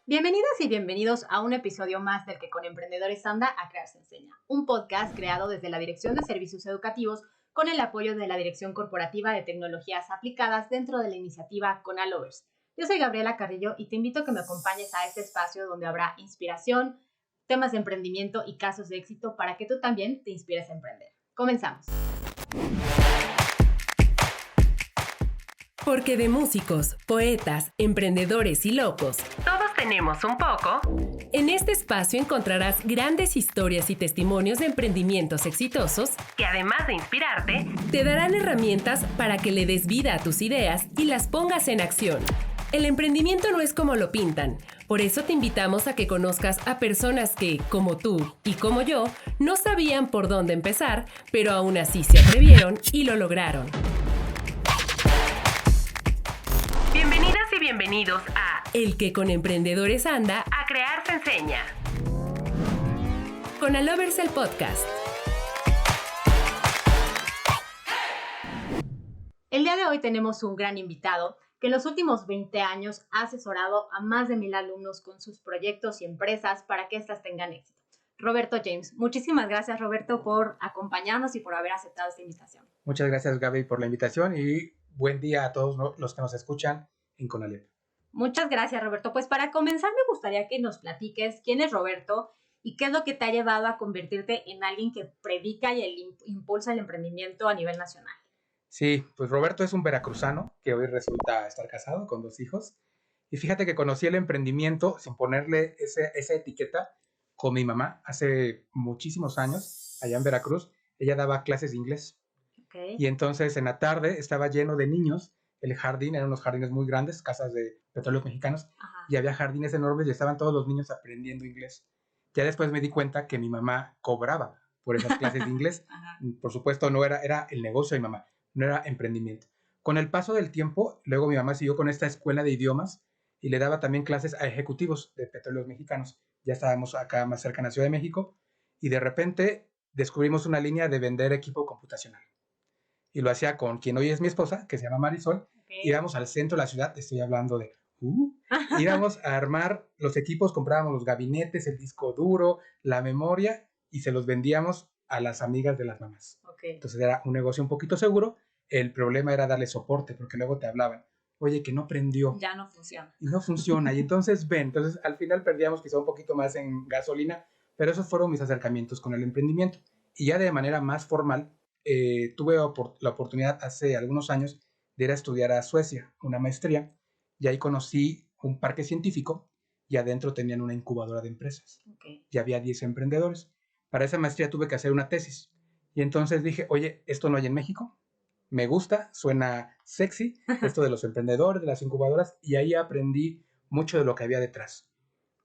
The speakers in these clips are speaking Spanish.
Bienvenidas y bienvenidos a un episodio más del que con Emprendedores anda a crear se enseña, un podcast creado desde la Dirección de Servicios Educativos con el apoyo de la Dirección Corporativa de Tecnologías Aplicadas dentro de la iniciativa CONALovers. Yo soy Gabriela Carrillo y te invito a que me acompañes a este espacio donde habrá inspiración, temas de emprendimiento y casos de éxito para que tú también te inspires a emprender. Comenzamos. Porque de músicos, poetas, emprendedores y locos, todos tenemos un poco. En este espacio encontrarás grandes historias y testimonios de emprendimientos exitosos que, además de inspirarte, te darán herramientas para que le des vida a tus ideas y las pongas en acción. El emprendimiento no es como lo pintan, por eso te invitamos a que conozcas a personas que, como tú y como yo, no sabían por dónde empezar, pero aún así se atrevieron y lo lograron. Bienvenidas y bienvenidos a El que con emprendedores anda a crear se enseña. CONALovers, el podcast. El día de hoy tenemos un gran invitado que en los últimos 20 años ha asesorado a más de 1,000 alumnos con sus proyectos y empresas para que éstas tengan éxito. Roberto James. Muchísimas gracias, Roberto, por acompañarnos y por haber aceptado esta invitación. Muchas gracias, Gaby, por la invitación y buen día a todos los que nos escuchan en CONALEP. Muchas gracias, Roberto. Pues para comenzar me gustaría que nos platiques quién es Roberto y qué es lo que te ha llevado a convertirte en alguien que predica y impulsa el emprendimiento a nivel nacional. Sí, pues Roberto es un veracruzano que hoy resulta estar casado con 2 hijos. Y fíjate que conocí el emprendimiento sin ponerle esa etiqueta con mi mamá hace muchísimos años, allá en Veracruz. Ella daba clases de inglés. Okay. Y entonces en la tarde estaba lleno de niños. El jardín, eran unos jardines muy grandes, casas de petróleos mexicanos. Ajá. Y había jardines enormes y estaban todos los niños aprendiendo inglés. Ya después me di cuenta que mi mamá cobraba por esas clases de inglés. Por supuesto, no era el negocio de mi mamá, no era emprendimiento. Con el paso del tiempo, luego mi mamá siguió con esta escuela de idiomas y le daba también clases a ejecutivos de petróleos mexicanos. Ya estábamos acá más cerca en la Ciudad de México y de repente descubrimos una línea de vender equipo computacional. Y lo hacía con quien hoy es mi esposa, que se llama Marisol. Okay. Íbamos al centro de la ciudad, estoy hablando de... íbamos a armar los equipos, comprábamos los gabinetes, el disco duro, la memoria y se los vendíamos a las amigas de las mamás. Okay. Entonces era un negocio un poquito seguro. El problema era darle soporte porque luego te hablaban, oye, que no prendió. Ya no funciona. Y no funciona. Y entonces entonces al final perdíamos quizá un poquito más en gasolina, pero esos fueron mis acercamientos con el emprendimiento. Y ya de manera más formal, tuve la oportunidad hace algunos años de ir a estudiar a Suecia, una maestría, y ahí conocí un parque científico y adentro tenían una incubadora de empresas. Okay. Y había 10 emprendedores. Para esa maestría tuve que hacer una tesis. Y entonces dije, oye, esto no hay en México. Me gusta, suena sexy, esto de los emprendedores, de las incubadoras, y ahí aprendí mucho de lo que había detrás.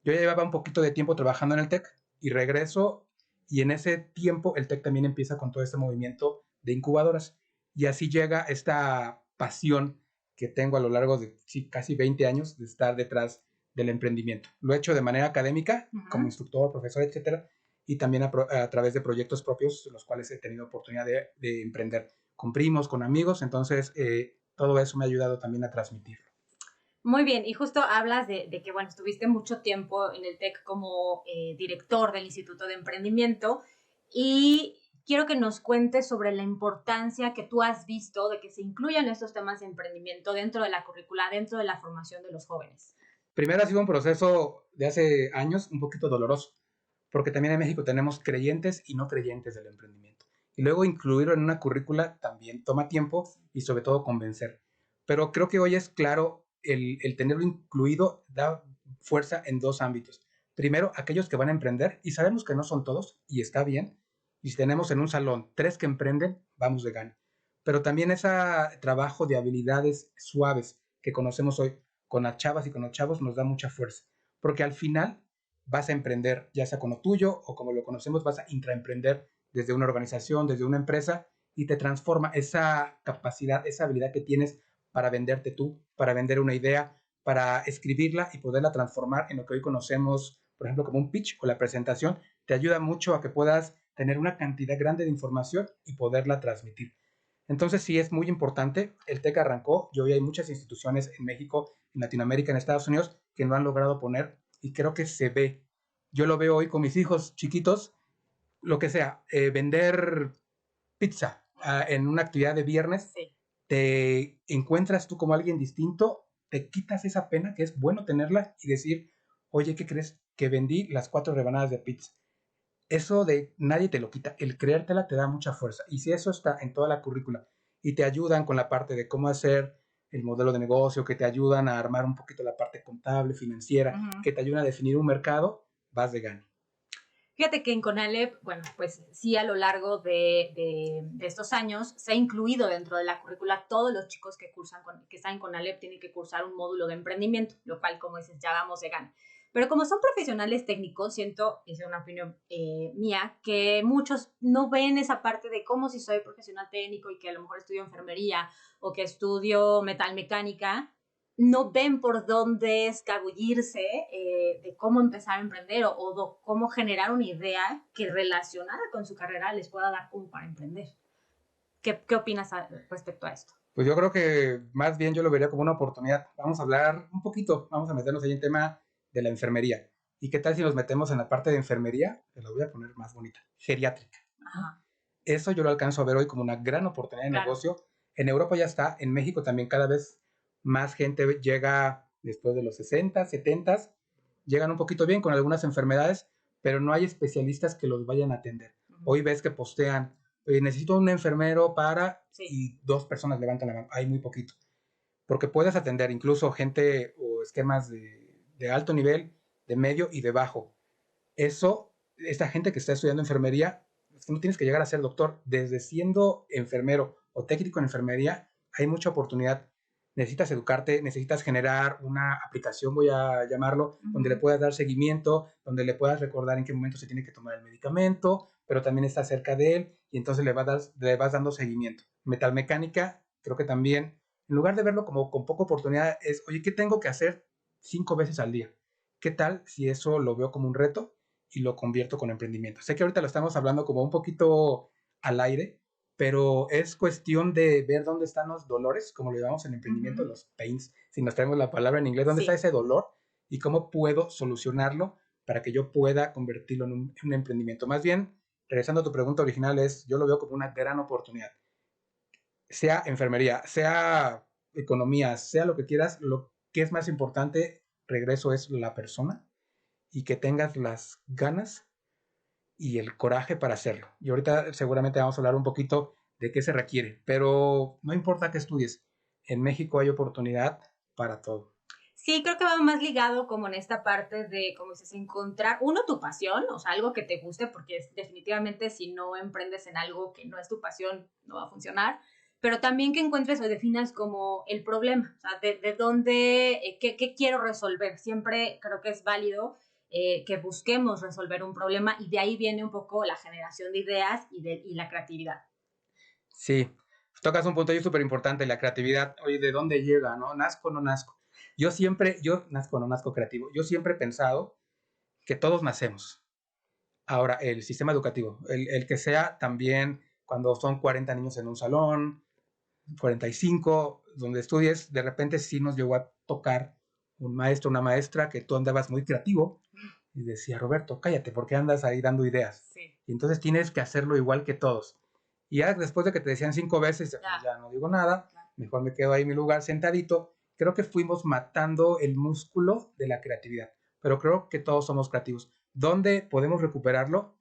Yo ya llevaba un poquito de tiempo trabajando en el TEC y regreso, y en ese tiempo el TEC también empieza con todo este movimiento de incubadoras. Y así llega esta pasión que tengo a lo largo de casi 20 años de estar detrás del emprendimiento. Lo he hecho de manera académica, como instructor, profesor, etcétera, y también a través de proyectos propios, los cuales he tenido oportunidad de emprender con primos, con amigos. Entonces, todo eso me ha ayudado también a transmitirlo. Muy bien, y justo hablas de que, bueno, estuviste mucho tiempo en el TEC como director del Instituto de Emprendimiento y quiero que nos cuentes sobre la importancia que tú has visto de que se incluyan estos temas de emprendimiento dentro de la currícula, dentro de la formación de los jóvenes. Primero ha sido un proceso de hace años un poquito doloroso, porque también en México tenemos creyentes y no creyentes del emprendimiento. Y luego incluirlo en una currícula también toma tiempo y sobre todo convencer. Pero creo que hoy es claro el tenerlo incluido da fuerza en 2 ámbitos. Primero, aquellos que van a emprender, y sabemos que no son todos, y está bien. Y si tenemos en un salón 3 que emprenden, vamos de gana. Pero también ese trabajo de habilidades suaves que conocemos hoy con las chavas y con los chavos nos da mucha fuerza. Porque al final vas a emprender, ya sea con lo tuyo o como lo conocemos, vas a intraemprender desde una organización, desde una empresa, y te transforma esa capacidad, esa habilidad que tienes para venderte tú, para vender una idea, para escribirla y poderla transformar en lo que hoy conocemos, por ejemplo, como un pitch o la presentación, te ayuda mucho a que puedas tener una cantidad grande de información y poderla transmitir. Entonces sí es muy importante, el TEC arrancó y hoy hay muchas instituciones en México, en Latinoamérica, en Estados Unidos, que no han logrado poner y creo que se ve. Yo lo veo hoy con mis hijos chiquitos, lo que sea, vender pizza en una actividad de viernes, Sí. te encuentras tú como alguien distinto, te quitas esa pena, que es bueno tenerla y decir, oye, ¿qué crees? Que vendí las 4 rebanadas de pizza. Eso de nadie te lo quita, el creértela te da mucha fuerza. Y si eso está en toda la currícula y te ayudan con la parte de cómo hacer el modelo de negocio, que te ayudan a armar un poquito la parte contable, financiera, que te ayudan a definir un mercado, vas de gane. Fíjate que en CONALEP, bueno, pues sí, a lo largo de estos años se ha incluido dentro de la currícula todos los chicos que están en CONALEP tienen que cursar un módulo de emprendimiento, lo cual, como dices, ya vamos de gana. Pero como son profesionales técnicos, siento, es una opinión mía, que muchos no ven esa parte de cómo si soy profesional técnico y que a lo mejor estudio enfermería o que estudio metalmecánica, no ven por dónde escabullirse de cómo empezar a emprender o cómo generar una idea que relacionada con su carrera les pueda dar como para emprender. ¿Qué opinas respecto a esto? Pues yo creo que más bien yo lo vería como una oportunidad. Vamos a hablar un poquito, vamos a meternos ahí en tema de la enfermería. ¿Y qué tal si nos metemos en la parte de enfermería? Te la voy a poner más bonita, geriátrica. Ajá. Eso yo lo alcanzo a ver hoy como una gran oportunidad de negocio. En Europa ya está, en México también cada vez más gente llega después de los 60, 70, llegan un poquito bien con algunas enfermedades, pero no hay especialistas que los vayan a atender. Hoy ves que postean, necesito un enfermero para, y 2 personas levantan la mano, hay muy poquito. Porque puedes atender incluso gente o esquemas de alto nivel, de medio y de bajo. Eso, esta gente que está estudiando enfermería, es que no tienes que llegar a ser doctor. Desde siendo enfermero o técnico en enfermería, hay mucha oportunidad. Necesitas educarte, necesitas generar una aplicación, voy a llamarlo, donde le puedas dar seguimiento, donde le puedas recordar en qué momento se tiene que tomar el medicamento, pero también está cerca de él y entonces le vas dando seguimiento. Metalmecánica, creo que también, en lugar de verlo como con poca oportunidad, es, oye, ¿qué tengo que hacer 5 veces al día? ¿Qué tal si eso lo veo como un reto y lo convierto con emprendimiento? Sé que ahorita lo estamos hablando como un poquito al aire, pero es cuestión de ver dónde están los dolores, como lo llamamos en emprendimiento, los pains, si nos traemos la palabra en inglés, dónde está ese dolor y cómo puedo solucionarlo para que yo pueda convertirlo en un emprendimiento. Más bien, regresando a tu pregunta original, yo lo veo como una gran oportunidad. Sea enfermería, sea economía, sea lo que quieras, lo que es más importante, regreso, es la persona y que tengas las ganas y el coraje para hacerlo. Y ahorita seguramente vamos a hablar un poquito de qué se requiere, pero no importa que estudies, en México hay oportunidad para todo. Sí, creo que va más ligado como en esta parte de, como dices, encontrar, uno, tu pasión, o sea, algo que te guste, porque definitivamente si no emprendes en algo que no es tu pasión, no va a funcionar, pero también que encuentres o definas como el problema, o sea, de dónde, qué quiero resolver. Siempre creo que es válido que busquemos resolver un problema y de ahí viene un poco la generación de ideas y la creatividad. Sí, tocas un punto ahí súper importante, la creatividad. Oye, ¿de dónde llega, no? ¿Nazco o no nazco? Yo nazco o no nazco creativo. Yo siempre he pensado que todos nacemos. Ahora, el sistema educativo, el que sea también cuando son 40 niños en un salón, 45, donde estudies, de repente sí nos llegó a tocar un maestro, una maestra, que tú andabas muy creativo y decía, Roberto, cállate, porque andas ahí dando ideas. Sí. Y entonces tienes que hacerlo igual que todos. Y ya después de que te decían 5 veces, pues ya no digo nada, mejor me quedo ahí en mi lugar sentadito. Creo que fuimos matando el músculo de la creatividad, pero creo que todos somos creativos. ¿Dónde podemos recuperarlo?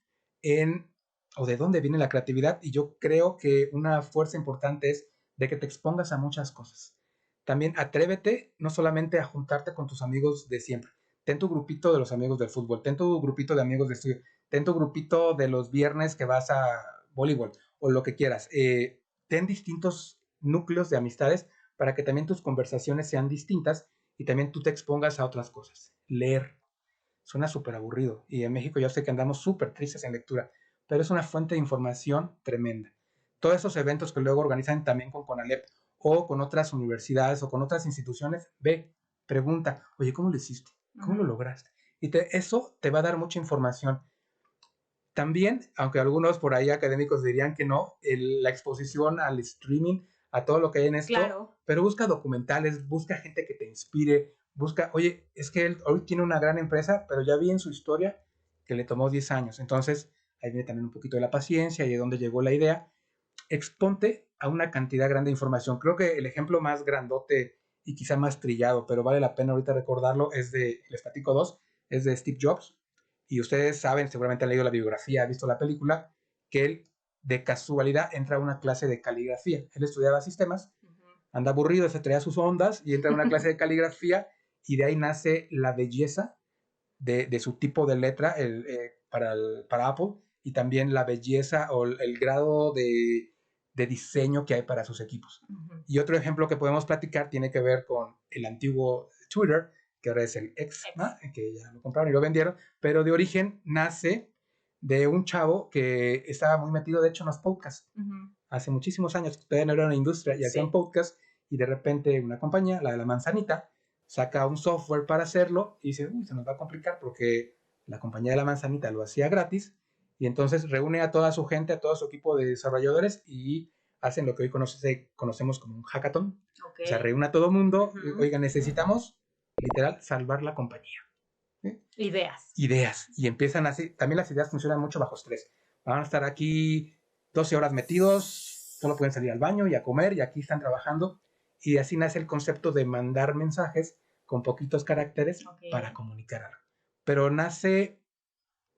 O de dónde viene la creatividad. Y yo creo que una fuerza importante es de que te expongas a muchas cosas. También atrévete no solamente a juntarte con tus amigos de siempre. Ten tu grupito de los amigos del fútbol, ten tu grupito de amigos de estudio, ten tu grupito de los viernes que vas a voleibol o lo que quieras. Ten distintos núcleos de amistades para que también tus conversaciones sean distintas y también tú te expongas a otras cosas. Leer suena súper aburrido y en México ya sé que andamos súper tristes en lectura, pero es una fuente de información tremenda. Todos esos eventos que luego organizan también con CONALEP o con otras universidades o con otras instituciones, ve, pregunta, oye, ¿cómo lo hiciste? ¿Cómo lo lograste? Y eso te va a dar mucha información. También, aunque algunos por ahí académicos dirían que no, la exposición al streaming, a todo lo que hay en esto, Claro. pero busca documentales, busca gente que te inspire, busca, oye, es que él hoy tiene una gran empresa, pero ya vi en su historia que le tomó 10 años. Entonces, ahí viene también un poquito de la paciencia y de dónde llegó la idea. Exponte a una cantidad grande de información. Creo que el ejemplo más grandote y quizá más trillado, pero vale la pena ahorita recordarlo, les platico dos, es de Steve Jobs. Y ustedes saben, seguramente han leído la biografía, han visto la película, que él de casualidad entra a una clase de caligrafía. Él estudiaba sistemas, anda aburrido, se traía sus ondas y entra a una clase de caligrafía y de ahí nace la belleza de su tipo de letra para Apple y también la belleza o el grado de diseño que hay para sus equipos. Y otro ejemplo que podemos platicar tiene que ver con el antiguo Twitter, que ahora es el X, ¿no? Que ya lo compraron y lo vendieron, pero de origen nace de un chavo que estaba muy metido, de hecho, en los podcasts. Hace muchísimos años, todavía no era una industria y hacían podcasts, y de repente una compañía, la de la manzanita, saca un software para hacerlo y dice, uy, se nos va a complicar porque la compañía de la manzanita lo hacía gratis, y entonces reúne a toda su gente, a todo su equipo de desarrolladores y hacen lo que hoy conocemos como un hackathon. O sea, reúne a todo el mundo, oiga, necesitamos literal salvar la compañía. ¿Sí? Ideas. Y empiezan así. También las ideas funcionan mucho bajo estrés. Van a estar aquí 12 horas metidos, solo pueden salir al baño y a comer, y aquí están trabajando. Y así nace el concepto de mandar mensajes con poquitos caracteres para comunicar algo. Pero nace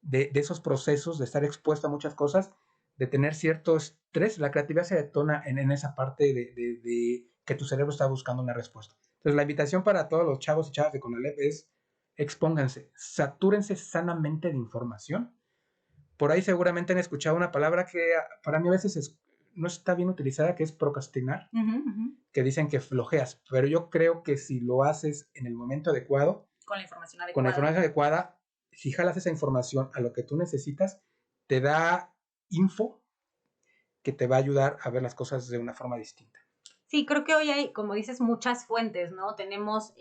de esos procesos, de estar expuesto a muchas cosas, de tener cierto estrés. La creatividad se detona en esa parte de que tu cerebro está buscando una respuesta. Entonces, la invitación para todos los chavos y chavas de CONALEP es: expónganse, satúrense sanamente de información. Por ahí seguramente han escuchado una palabra que para mí a veces no está bien utilizada, que es procrastinar, que dicen que flojeas, pero yo creo que si lo haces en el momento adecuado, con la información adecuada, si jalas esa información a lo que tú necesitas, te da info que te va a ayudar a ver las cosas de una forma distinta. Sí, creo que hoy hay, como dices, muchas fuentes, ¿no? Tenemos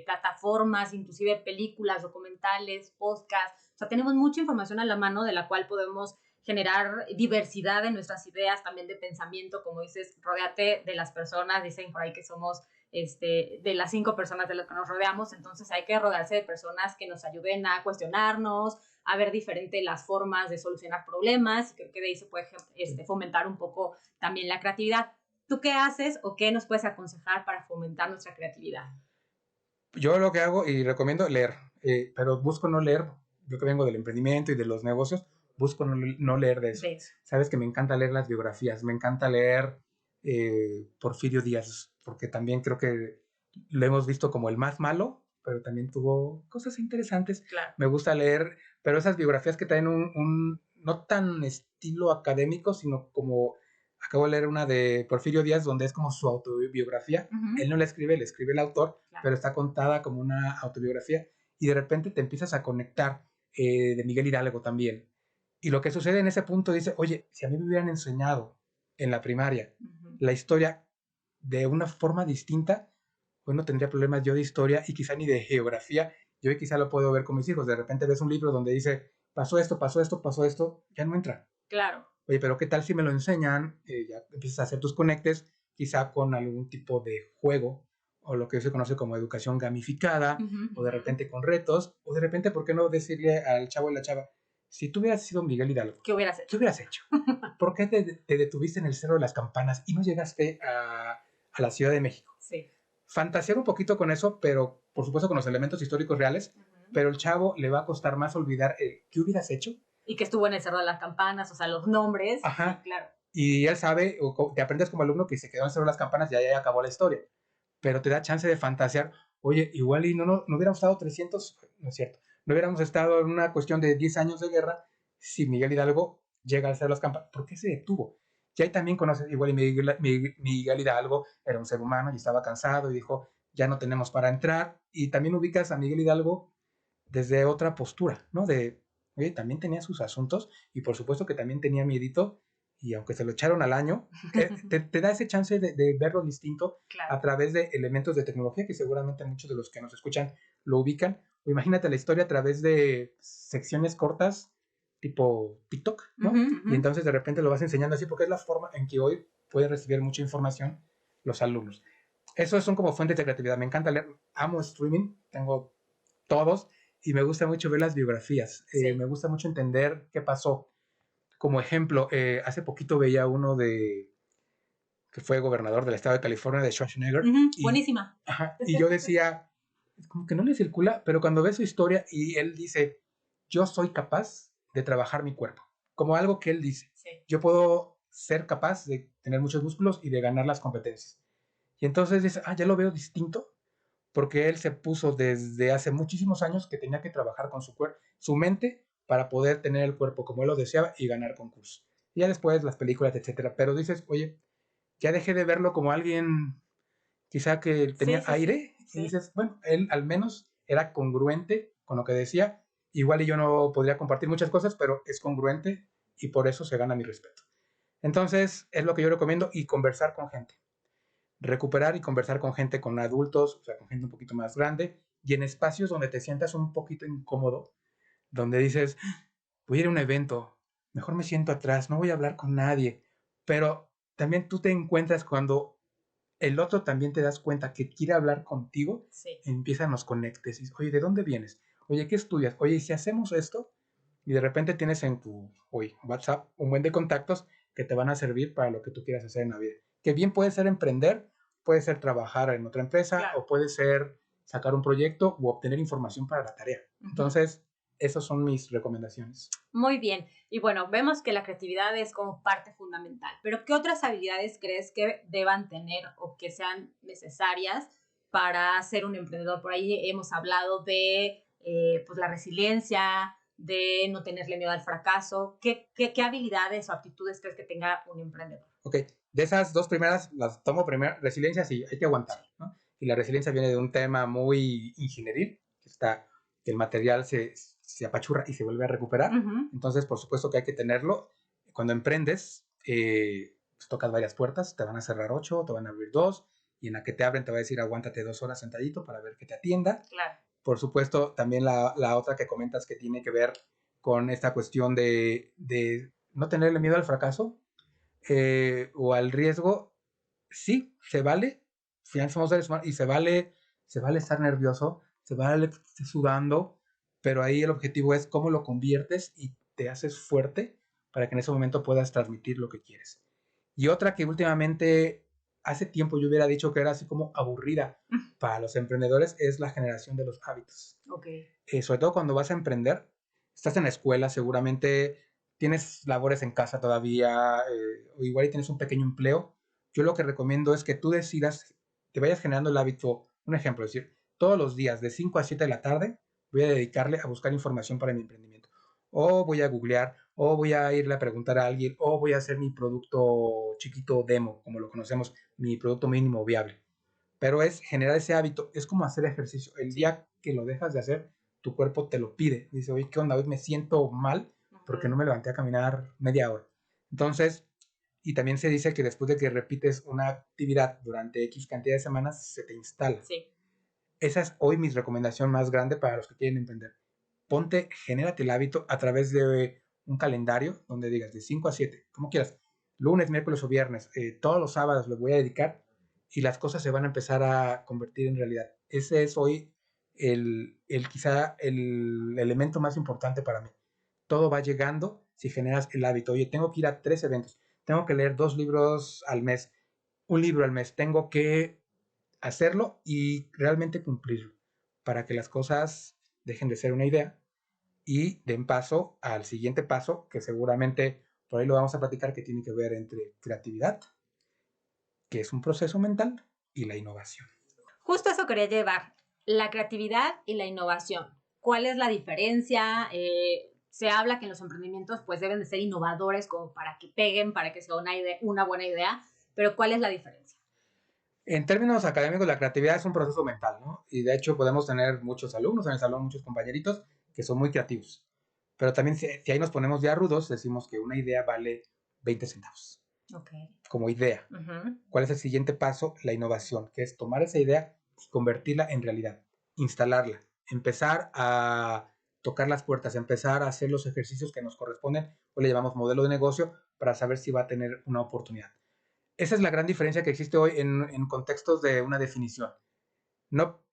plataformas, inclusive películas, documentales, podcasts. O sea, tenemos mucha información a la mano de la cual podemos generar diversidad en nuestras ideas, también de pensamiento. Como dices, rodéate de las personas. Dicen por ahí que somos de las 5 personas de las que nos rodeamos. Entonces hay que rodearse de personas que nos ayuden a cuestionarnos, a ver diferente las formas de solucionar problemas. Y creo que de ahí se puede fomentar un poco también la creatividad. ¿Tú qué haces o qué nos puedes aconsejar para fomentar nuestra creatividad? Yo lo que hago y recomiendo leer, pero busco no leer. Yo que vengo del emprendimiento y de los negocios, busco no leer de eso. Sabes que me encanta leer las biografías, me encanta leer Porfirio Díaz, porque también creo que lo hemos visto como el más malo, pero también tuvo cosas interesantes. Claro. Me gusta leer, pero esas biografías que traen un no tan estilo académico, sino como... Acabo de leer una de Porfirio Díaz, donde es como su autobiografía. Él no la escribe, le escribe el autor, pero está contada como una autobiografía. Y de repente te empiezas a conectar, de Miguel Hidalgo también. Y lo que sucede en ese punto dice, oye, si a mí me hubieran enseñado en la primaria la historia de una forma distinta, pues no tendría problemas yo de historia y quizá ni de geografía. Yo hoy quizá lo puedo ver con mis hijos. De repente ves un libro donde dice, pasó esto, ya no entra. Claro. Oye, pero ¿qué tal si me lo enseñan? Ya empiezas a hacer tus conectes, quizá con algún tipo de juego, o lo que se conoce como educación gamificada, o de repente con retos, o de repente, ¿por qué no decirle al chavo y la chava, si tú hubieras sido Miguel Hidalgo, ¿qué hubieras hecho? ¿Qué hubieras hecho? ¿Por qué te detuviste en el Cerro de las Campanas y no llegaste a la Ciudad de México? Sí. Fantasear un poquito con eso, pero por supuesto con los elementos históricos reales, pero el chavo le va a costar más olvidar el ¿qué hubieras hecho? Y que estuvo en el Cerro de las Campanas, o sea, los nombres. Ajá. Sí, claro. Y él sabe, o te aprendes como alumno que se quedó en el Cerro de las Campanas y ya acabó la historia. Pero te da chance de fantasear. Oye, igual y no hubiéramos estado 300, no es cierto, no hubiéramos estado en una cuestión de 10 años de guerra si Miguel Hidalgo llega al Cerro de las Campanas. ¿Por qué se detuvo? Y ahí también conoces, igual y Miguel Hidalgo era un ser humano y estaba cansado y dijo, ya no tenemos para entrar. Y también ubicas a Miguel Hidalgo desde otra postura, ¿no? De, oye, también tenía sus asuntos y por supuesto que también tenía miedito y aunque se lo echaron al año, te da ese chance de verlo distinto a través de elementos de tecnología que seguramente muchos de los que nos escuchan lo ubican. O imagínate la historia a través de secciones cortas tipo TikTok, ¿no? Y entonces de repente lo vas enseñando así porque es la forma en que hoy pueden recibir mucha información los alumnos. Esos son como fuentes de creatividad. Me encanta leer, amo streaming, tengo todos y me gusta mucho ver las biografías. Me gusta mucho entender qué pasó. Como ejemplo, hace poquito veía uno que fue gobernador del estado de California, de Schwarzenegger. Buenísima. Y yo decía, como que no le circula, pero cuando ves su historia y él dice, yo soy capaz de trabajar mi cuerpo, como algo que él dice. Yo puedo ser capaz de tener muchos músculos y de ganar las competencias. Y entonces dice, ya lo veo distinto, porque él se puso desde hace muchísimos años que tenía que trabajar con su cuerpo, su mente, para poder tener el cuerpo como él lo deseaba y ganar concursos. Y ya después las películas, etcétera. Pero dices, oye, ya dejé de verlo como alguien quizá que tenía aire. Y dices, bueno, él al menos era congruente con lo que decía. Igual y yo no podría compartir muchas cosas, pero es congruente y por eso se gana mi respeto. Entonces, es lo que yo recomiendo y conversar con gente. Recuperar y conversar con gente, con adultos, o sea, con gente un poquito más grande y en espacios donde te sientas un poquito incómodo, donde dices, voy a ir a un evento, mejor me siento atrás, no voy a hablar con nadie, pero también tú te encuentras cuando el otro también te das cuenta que quiere hablar contigo, empiezan los conectes, y dices, oye, ¿de dónde vienes? Oye, ¿qué estudias? Oye, ¿y si hacemos esto? Y de repente tienes en tu WhatsApp un buen de contactos que te van a servir para lo que tú quieras hacer en la vida. Que bien puede ser emprender, puede ser trabajar en otra empresa, o puede ser sacar un proyecto o obtener información para la tarea. Entonces, esas son mis recomendaciones. Muy bien. Y bueno, vemos que la creatividad es como parte fundamental. Pero ¿qué otras habilidades crees que deban tener o que sean necesarias para ser un emprendedor? Por ahí hemos hablado de pues la resiliencia, de no tenerle miedo al fracaso. ¿Qué habilidades o aptitudes crees que tenga un emprendedor? Ok, de esas dos primeras las tomo primero. Resiliencia, sí, hay que aguantar, ¿no? Y la resiliencia viene de un tema muy ingenieril, que el material se apachurra y se vuelve a recuperar. Entonces, por supuesto que hay que tenerlo. Cuando emprendes, pues tocas varias puertas, te van a cerrar 8, te van a abrir 2, y en la que te abren te va a decir aguántate 2 horas sentadito para ver que te atienda. Claro. Por supuesto, también la otra que comentas que tiene que ver con esta cuestión de no tenerle miedo al fracaso o al riesgo. Sí, se vale, finalmente somos seres humanos y se vale estar nervioso, se vale estar sudando, pero ahí el objetivo es cómo lo conviertes y te haces fuerte para que en ese momento puedas transmitir lo que quieres. Y otra que últimamente, hace tiempo yo hubiera dicho que era así como aburrida para los emprendedores, es la generación de los hábitos. Sobre todo cuando vas a emprender, estás en la escuela, seguramente tienes labores en casa todavía, o igual tienes un pequeño empleo. Yo lo que recomiendo es que tú decidas, te vayas generando el hábito. Un ejemplo, es decir, todos los días de 5 a 7 de la tarde voy a dedicarle a buscar información para mi emprendimiento. O voy a googlear, o voy a irle a preguntar a alguien, o voy a hacer mi producto chiquito demo, como lo conocemos, mi producto mínimo viable. Pero es generar ese hábito, es como hacer ejercicio. El día que lo dejas de hacer, tu cuerpo te lo pide. Dice, oye, ¿qué onda? Hoy me siento mal porque no me levanté a caminar media hora. Entonces, y también se dice que después de que repites una actividad durante X cantidad de semanas, se te instala. Esa es hoy mi recomendación más grande para los que quieren emprender. Genérate el hábito a través de un calendario donde digas de 5 a 7, como quieras, lunes, miércoles o viernes, todos los sábados les voy a dedicar y las cosas se van a empezar a convertir en realidad. Ese es hoy quizá el elemento más importante para mí. Todo va llegando si generas el hábito. Oye, tengo que ir a 3 eventos, tengo que leer 2 libros al mes, un libro al mes, tengo que hacerlo y realmente cumplirlo para que las cosas dejen de ser una idea y den paso al siguiente paso, que seguramente por ahí lo vamos a platicar, que tiene que ver entre creatividad, que es un proceso mental, y la innovación. Justo eso quería llevar, la creatividad y la innovación. ¿Cuál es la diferencia? Se habla que en los emprendimientos pues deben de ser innovadores como para que peguen, para que sea una buena idea, pero ¿cuál es la diferencia? En términos académicos, la creatividad es un proceso mental, ¿no? Y de hecho podemos tener muchos alumnos en el salón, muchos compañeritos que son muy creativos. Pero también si ahí nos ponemos ya rudos, decimos que una idea vale 20 centavos. Ok. Como idea. ¿Cuál es el siguiente paso? La innovación, que es tomar esa idea y convertirla en realidad, instalarla, empezar a tocar las puertas, empezar a hacer los ejercicios que nos corresponden, o le llamamos modelo de negocio, para saber si va a tener una oportunidad. Esa es la gran diferencia que existe hoy en contextos de una definición. No,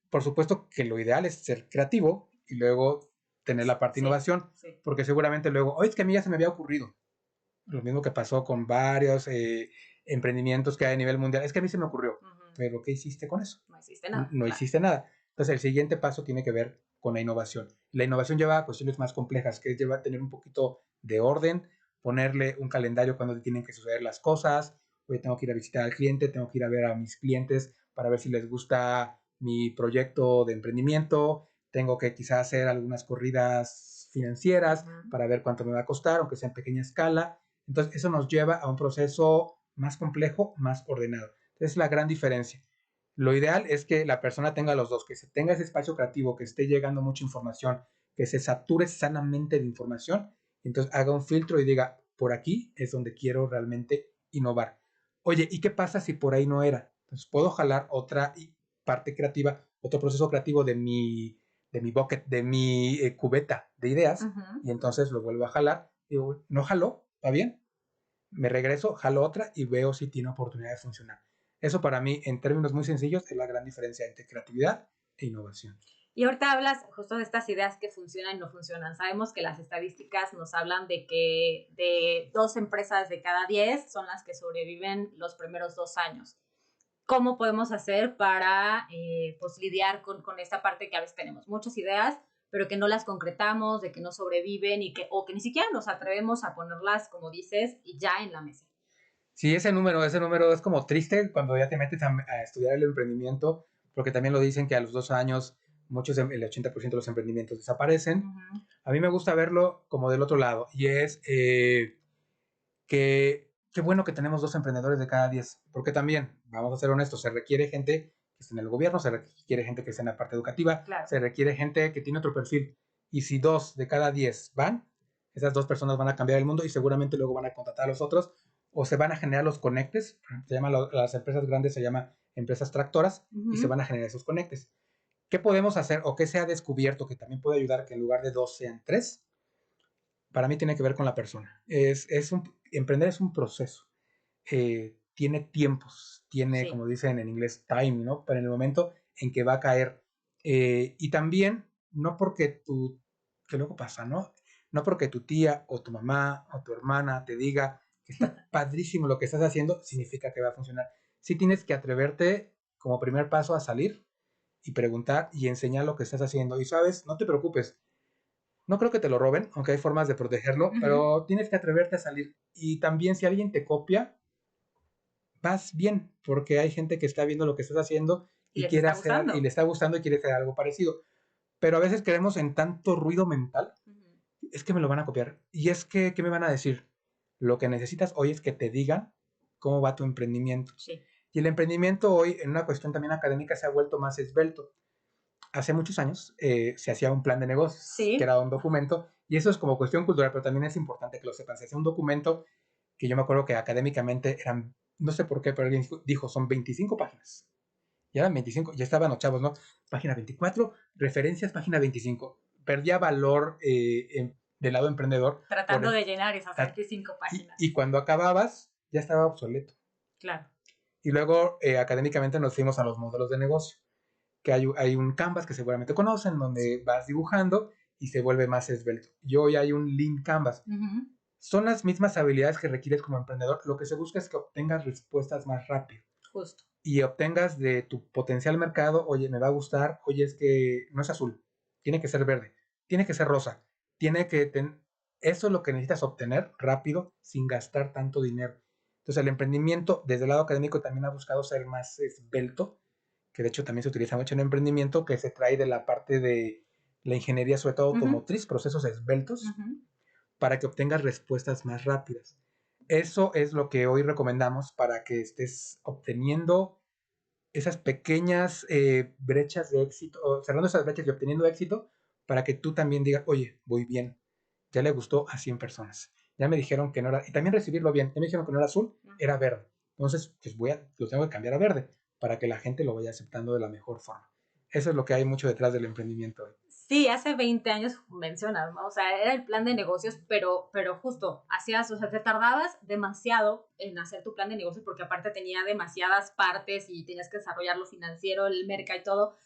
por supuesto que lo ideal es ser creativo y luego tener la parte innovación, porque seguramente luego, oye, es que a mí ya se me había ocurrido. Lo mismo que pasó con varios emprendimientos que hay a nivel mundial. Es que a mí se me ocurrió, pero ¿qué hiciste con eso? No hiciste nada. No hiciste nada. Entonces el siguiente paso tiene que ver con la innovación. La innovación lleva a cuestiones más complejas, que lleva a tener un poquito de orden, ponerle un calendario cuando tienen que suceder las cosas. Hoy tengo que ir a visitar al cliente, tengo que ir a ver a mis clientes para ver si les gusta mi proyecto de emprendimiento. Tengo que quizás hacer algunas corridas financieras para ver cuánto me va a costar, aunque sea en pequeña escala. Entonces, eso nos lleva a un proceso más complejo, más ordenado. Entonces, es la gran diferencia. Lo ideal es que la persona tenga los dos, que se tenga ese espacio creativo, que esté llegando mucha información, que se sature sanamente de información, y entonces haga un filtro y diga, por aquí es donde quiero realmente innovar. Oye, ¿y qué pasa si por ahí no era? Entonces, puedo jalar otra parte creativa, otro proceso creativo de mi bucket, de mi cubeta de ideas, y entonces lo vuelvo a jalar. Digo, no jaló, ¿va bien? Me regreso, jalo otra y veo si tiene oportunidad de funcionar. Eso para mí, en términos muy sencillos, es la gran diferencia entre creatividad e innovación. Y ahorita hablas justo de estas ideas que funcionan y no funcionan. Sabemos que las estadísticas nos hablan de que de 2 empresas de cada 10 son las que sobreviven los primeros 2 años. ¿Cómo podemos hacer para pues lidiar con esta parte que a veces tenemos muchas ideas, pero que no las concretamos, de que no sobreviven o que ni siquiera nos atrevemos a ponerlas, como dices, y ya en la mesa? Sí, ese número es como triste cuando ya te metes a estudiar el emprendimiento, porque también lo dicen que a los 2 años el 80% de los emprendimientos desaparecen. A mí me gusta verlo como del otro lado, y es que qué bueno que tenemos 2 emprendedores de cada 10, porque también, vamos a ser honestos, se requiere gente que esté en el gobierno, se requiere gente que esté en la parte educativa, claro, se requiere gente que tiene otro perfil, y si 2 de cada 10 van, esas 2 personas van a cambiar el mundo y seguramente luego van a contratar a los otros, o se van a generar los conectes, las empresas grandes se llaman empresas tractoras, y se van a generar esos conectes. ¿Qué podemos hacer o qué se ha descubierto que también puede ayudar que en lugar de 2 sean 3? Para mí tiene que ver con la persona. Emprender es un proceso. Tiene tiempos, tiene, como dicen en inglés, time, ¿no? Para el momento en que va a caer. Y también, no porque que luego pasa, ¿no? No porque tu tía o tu mamá o tu hermana te diga que está padrísimo lo que estás haciendo, significa que va a funcionar. Sí tienes que atreverte como primer paso a salir y preguntar y enseñar lo que estás haciendo. Y sabes, no te preocupes, no creo que te lo roben, aunque hay formas de protegerlo, pero tienes que atreverte a salir. Y también si alguien te copia, vas bien, porque hay gente que está viendo lo que estás haciendo y quiere hacer, y le está gustando y quiere hacer algo parecido. Pero a veces queremos en tanto ruido mental, es que me lo van a copiar. Y es que, ¿qué me van a decir? Lo que necesitas hoy es que te digan cómo va tu emprendimiento. Sí. Y el emprendimiento hoy, en una cuestión también académica, se ha vuelto más esbelto. Hace muchos años se hacía un plan de negocios, que era un documento, y eso es como cuestión cultural, pero también es importante que lo sepan. Se hacía un documento que yo me acuerdo que académicamente eran, no sé por qué, pero alguien dijo, son 25 páginas. Y eran 25, ya estaban los chavos, ¿no? Página 24, referencias, página 25. Perdía valor del lado emprendedor. Tratando de llenar esas 25 páginas. Y cuando acababas, ya estaba obsoleto. Claro. Y luego académicamente nos fuimos a los modelos de negocio, que hay un canvas que seguramente conocen, donde vas dibujando y se vuelve más esbelto. Y hoy hay un lean canvas. Son las mismas habilidades que requieres como emprendedor. Lo que se busca es que obtengas respuestas más rápido. Justo. Y obtengas de tu potencial mercado, oye, me va a gustar, oye, es que no es azul, tiene que ser verde, tiene que ser rosa, eso es lo que necesitas obtener rápido sin gastar tanto dinero. Entonces el emprendimiento desde el lado académico también ha buscado ser más esbelto, que de hecho también se utiliza mucho en emprendimiento, que se trae de la parte de la ingeniería, sobre todo automotriz, procesos esbeltos, para que obtengas respuestas más rápidas. Eso es lo que hoy recomendamos para que estés obteniendo esas pequeñas brechas de éxito, o cerrando esas brechas y obteniendo éxito, para que tú también digas, oye, voy bien, ya le gustó a 100 personas. ya me dijeron que no era, y también recibirlo bien, ya me dijeron que no era azul, era verde. Entonces, pues lo tengo que cambiar a verde para que la gente lo vaya aceptando de la mejor forma. Eso es lo que hay mucho detrás del emprendimiento. Sí, hace 20 años mencionas, ¿no? O sea, era el plan de negocios, pero justo hacías, o sea, te tardabas demasiado en hacer tu plan de negocios porque aparte tenía demasiadas partes y tenías que desarrollar lo financiero, el mercado y todo.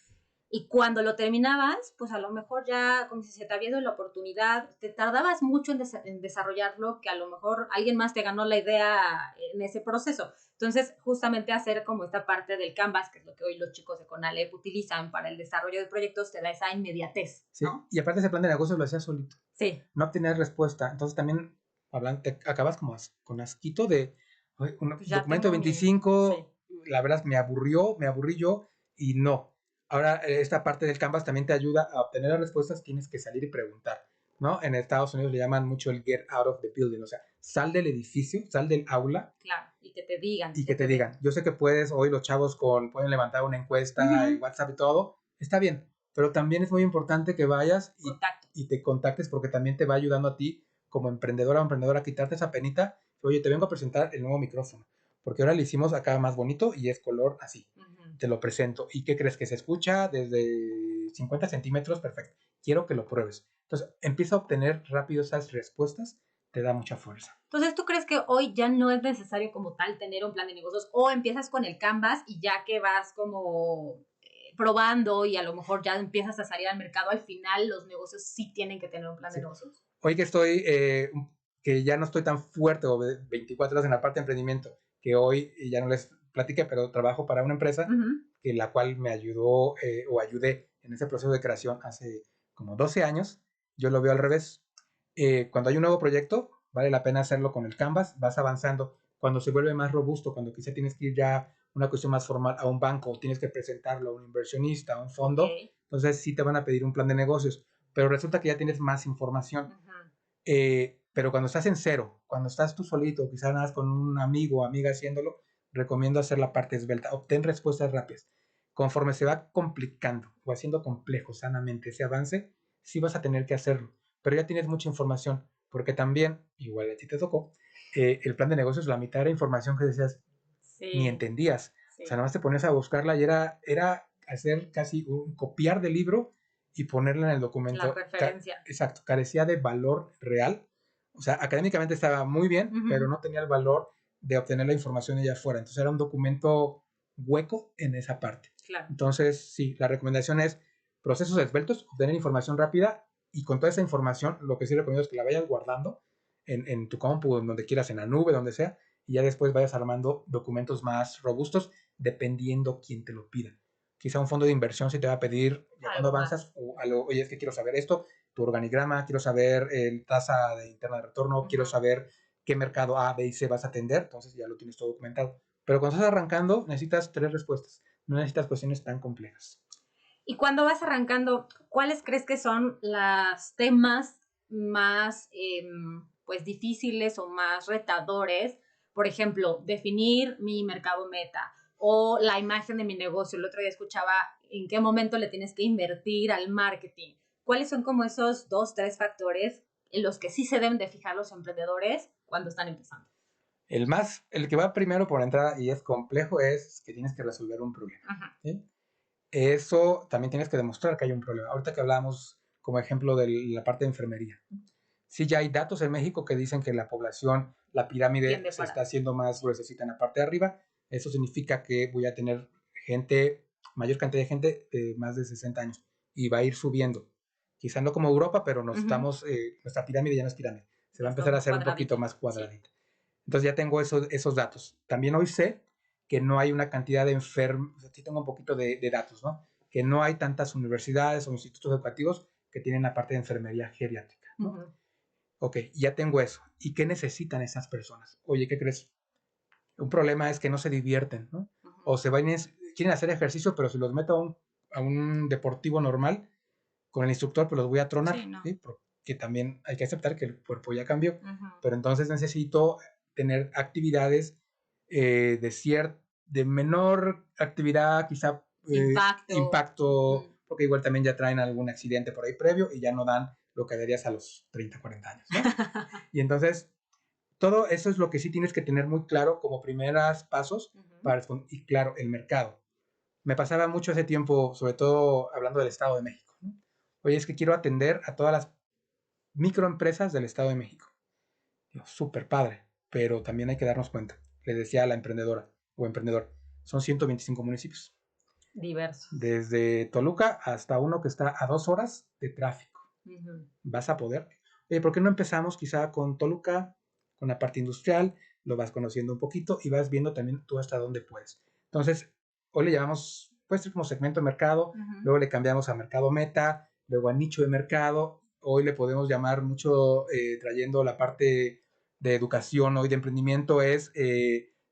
Y cuando lo terminabas, pues a lo mejor ya, como si se te había dado la oportunidad, te tardabas mucho en desarrollarlo, que a lo mejor alguien más te ganó la idea en ese proceso. Entonces, justamente hacer como esta parte del Canvas, que es lo que hoy los chicos de Conalep utilizan para el desarrollo de proyectos, te da esa inmediatez, ¿no? Sí, y aparte ese plan de negocios lo hacías solito. Sí. No obtenías respuesta. Entonces también te acabas como con asquito de un Pues documento de 25, la verdad me aburrí yo y no. Ahora, esta parte del Canvas también te ayuda a obtener las respuestas, tienes que salir y preguntar, ¿no? En Estados Unidos le llaman mucho el get out of the building, o sea, sal del edificio, sal del aula. Claro, y que te digan. Y que te digan. Yo sé que puedes, hoy los chavos pueden levantar una encuesta en WhatsApp y todo, está bien, pero también es muy importante que vayas y te contactes porque también te va ayudando a ti como emprendedora o emprendedora a quitarte esa penita. Oye, te vengo a presentar el nuevo micrófono, porque ahora lo hicimos acá más bonito y es color así. Te lo presento. ¿Y qué crees? Que se escucha desde 50 centímetros, perfecto. Quiero que lo pruebes. Entonces, empieza a obtener rápido esas respuestas, te da mucha fuerza. Entonces, ¿tú crees que hoy ya no es necesario como tal tener un plan de negocios o empiezas con el Canvas y ya que vas como probando y a lo mejor ya empiezas a salir al mercado, al final los negocios sí tienen que tener un plan de negocios? Hoy que estoy, que ya no estoy tan fuerte o 24 horas en la parte de emprendimiento, que hoy ya no les platiqué, pero trabajo para una empresa que la cual me ayudó o ayudé en ese proceso de creación hace como 12 años. Yo lo veo al revés. Cuando hay un nuevo proyecto, vale la pena hacerlo con el Canvas, vas avanzando. Cuando se vuelve más robusto, cuando quizá tienes que ir ya una cuestión más formal a un banco, o tienes que presentarlo a un inversionista, a un fondo, entonces sí te van a pedir un plan de negocios, pero resulta que ya tienes más información. Pero cuando estás en cero, cuando estás tú solito, quizás nada más con un amigo o amiga haciéndolo, recomiendo hacer la parte esbelta, obtén respuestas rápidas. Conforme se va complicando o haciendo complejo sanamente ese avance, sí vas a tener que hacerlo, pero ya tienes mucha información, porque también, igual a ti te tocó, el plan de negocios, la mitad era información que decías, ni entendías. O sea, nada más te ponías a buscarla y era hacer casi un copiar del libro y ponerla en el documento. La referencia. Exacto, carecía de valor real. O sea, académicamente estaba muy bien, pero no tenía el valor de obtener la información allá afuera. Entonces era un documento hueco en esa parte. Claro. Entonces, sí, la recomendación es procesos esbeltos, obtener información rápida y con toda esa información, lo que sí recomiendo es que la vayas guardando en tu compu, en donde quieras, en la nube, donde sea, y ya después vayas armando documentos más robustos dependiendo quién te lo pida. Quizá un fondo de inversión si te va a pedir, ya cuando avanzas, oye, es que quiero saber esto, tu organigrama, quiero saber el tasa de interna de retorno, quiero saber qué mercado A, B y C vas a atender, entonces ya lo tienes todo documentado. Pero cuando estás arrancando, necesitas 3 respuestas, no necesitas cuestiones tan complejas. Y cuando vas arrancando, ¿cuáles crees que son los temas más pues difíciles o más retadores? Por ejemplo, definir mi mercado meta o la imagen de mi negocio. El otro día escuchaba en qué momento le tienes que invertir al marketing. ¿Cuáles son como esos 2, 3 factores en los que sí se deben de fijar los emprendedores cuando están empezando? El que va primero por entrada y es complejo es que tienes que resolver un problema. ¿Sí? Eso también tienes que demostrar que hay un problema. Ahorita que hablábamos como ejemplo de la parte de enfermería. Sí, ya hay datos en México que dicen que la población, la pirámide se está haciendo más gruesecita en la parte de arriba. Eso significa que voy a tener mayor cantidad de gente de más de 60 años y va a ir subiendo. Quizá no como Europa, pero nuestra pirámide ya no es pirámide. Se va a empezar a hacer un poquito más cuadradita. Sí. Entonces ya tengo esos datos. También hoy sé que no hay una cantidad de enfermos, o sea, sí tengo un poquito de datos, ¿no? Que no hay tantas universidades o institutos educativos que tienen la parte de enfermería geriátrica, ¿no? Ok, ya tengo eso. ¿Y qué necesitan esas personas? Oye, ¿qué crees? Un problema es que no se divierten, ¿no? O quieren hacer ejercicio, pero si los meto a un deportivo normal, con el instructor, pues los voy a tronar, ¿sí? Porque también hay que aceptar que el cuerpo ya cambió. Pero entonces necesito tener actividades de menor actividad, quizá impacto, porque igual también ya traen algún accidente por ahí previo y ya no dan lo que darías a los 30, 40 años, ¿no? Y entonces todo eso es lo que sí tienes que tener muy claro como primeros pasos para responder. Y claro, el mercado. Me pasaba mucho ese tiempo, sobre todo hablando del Estado de México, ¿no? Oye, es que quiero atender a todas las microempresas del Estado de México. Digo, súper padre, pero también hay que darnos cuenta. Le decía a la emprendedora o emprendedor, son 125 municipios. Diversos. Desde Toluca hasta uno que está a 2 horas de tráfico. Vas a poder. Oye, ¿por qué no empezamos quizá con Toluca, con la parte industrial? Lo vas conociendo un poquito y vas viendo también tú hasta dónde puedes. Entonces, hoy le llamamos, puede ser como segmento de mercado, luego le cambiamos a mercado meta, luego a nicho de mercado. Hoy le podemos llamar mucho, trayendo la parte de educación, hoy de emprendimiento, es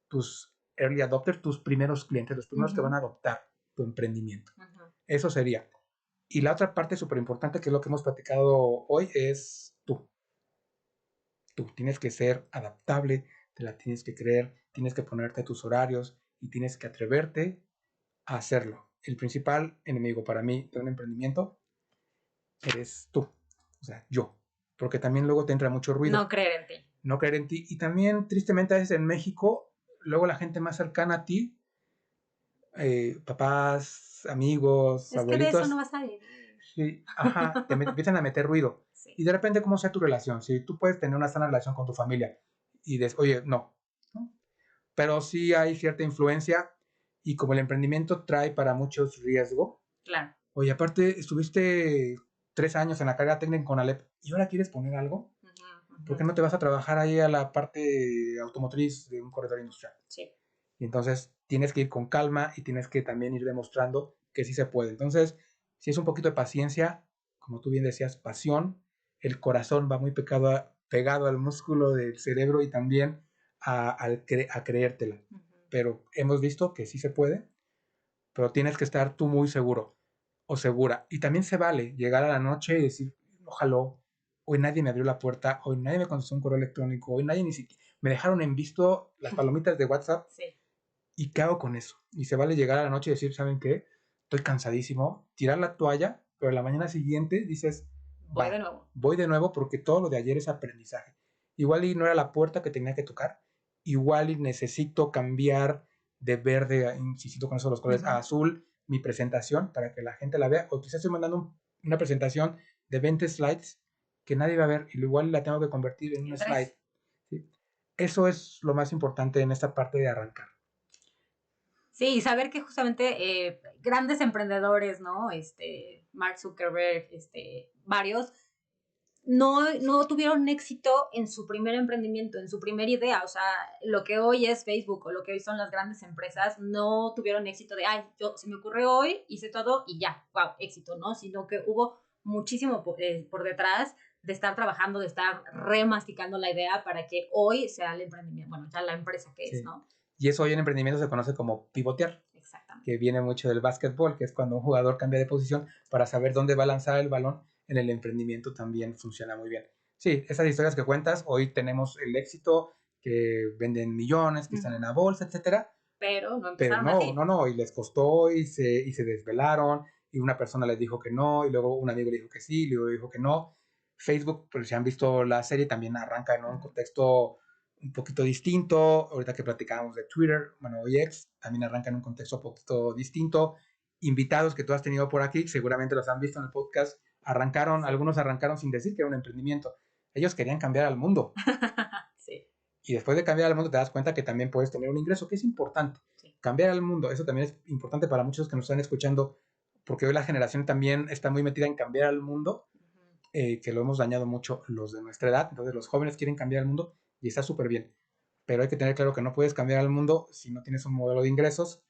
tus early adopters, tus primeros clientes, los primeros que van a adoptar tu emprendimiento. Eso sería. Y la otra parte súper importante, que es lo que hemos platicado hoy, es tú. Tú tienes que ser adaptable, te la tienes que creer, tienes que ponerte a tus horarios y tienes que atreverte a hacerlo. El principal enemigo para mí de un emprendimiento eres tú, o sea, yo. Porque también luego te entra mucho ruido. No creer en ti. No creer en ti. Y también, tristemente, a veces en México, luego la gente más cercana a ti, papás, amigos, Es abuelitos. Que de eso no vas a vivir. Sí, ajá, te empiezan a meter ruido. Sí. Y de repente, ¿cómo sea tu relación? Si tú puedes tener una sana relación con tu familia y dices, oye, no. Pero sí hay cierta influencia y como el emprendimiento trae para muchos riesgo. Claro. Oye, aparte, estuviste 3 años en la carrera técnica con Alep y ahora quieres poner algo. ¿Por qué no te vas a trabajar ahí a la parte automotriz de un corredor industrial? Sí. Y entonces tienes que ir con calma y tienes que también ir demostrando que sí se puede. Entonces, si es un poquito de paciencia, como tú bien decías, pasión, el corazón va muy pegado al músculo del cerebro y también a creértela. Pero hemos visto que sí se puede, pero tienes que estar tú muy seguro o segura. Y también se vale llegar a la noche y decir, ojalá, hoy nadie me abrió la puerta, hoy nadie me contestó un correo electrónico, hoy nadie ni siquiera me dejaron en visto las palomitas de WhatsApp. Sí. ¿Y qué hago con eso? Y se vale llegar a la noche y decir, ¿saben qué? Estoy cansadísimo, tirar la toalla, pero la mañana siguiente dices, voy de nuevo. Voy de nuevo porque todo lo de ayer es aprendizaje. Igual y no era la puerta que tenía que tocar, igual y necesito cambiar de verde, insisto con eso los colores, a azul mi presentación para que la gente la vea, o quizás estoy mandando una presentación de 20 slides que nadie va a ver y igual la tengo que convertir en un slide. ¿Sí? Eso es lo más importante en esta parte de arrancar. Sí, y saber que justamente grandes emprendedores, ¿no? Mark Zuckerberg, varios, no tuvieron éxito en su primer emprendimiento, en su primera idea. O sea, lo que hoy es Facebook o lo que hoy son las grandes empresas, no tuvieron éxito de, se me ocurrió hoy, hice todo y ya, wow, éxito, ¿no? Sino que hubo muchísimo por detrás de estar trabajando, de estar remasticando la idea para que hoy sea el emprendimiento, bueno, ya la empresa que es, ¿no? Y eso hoy en emprendimiento se conoce como pivotear. Exactamente. Que viene mucho del básquetbol, que es cuando un jugador cambia de posición para saber dónde va a lanzar el balón. En el emprendimiento también funciona muy bien. Sí, esas historias que cuentas, hoy tenemos el éxito, que venden millones, que están en la bolsa, etcétera. Pero no empezaron así. No, y les costó y se desvelaron, y una persona les dijo que no, y luego un amigo le dijo que sí, y luego dijo que no. Facebook, pues si han visto la serie, también arranca en un contexto un poquito distinto. Ahorita que platicábamos de Twitter, bueno, hoy X, también arranca en un contexto un poquito distinto. Invitados que tú has tenido por aquí, seguramente los han visto en el podcast, algunos arrancaron sin decir que era un emprendimiento. Ellos querían cambiar al mundo. Sí. Y después de cambiar al mundo te das cuenta que también puedes tener un ingreso, que es importante. Sí. Cambiar al mundo, eso también es importante para muchos que nos están escuchando, porque hoy la generación también está muy metida en cambiar al mundo, que lo hemos dañado mucho los de nuestra edad. Entonces los jóvenes quieren cambiar al mundo y está súper bien. Pero hay que tener claro que no puedes cambiar al mundo si no tienes un modelo de ingresos,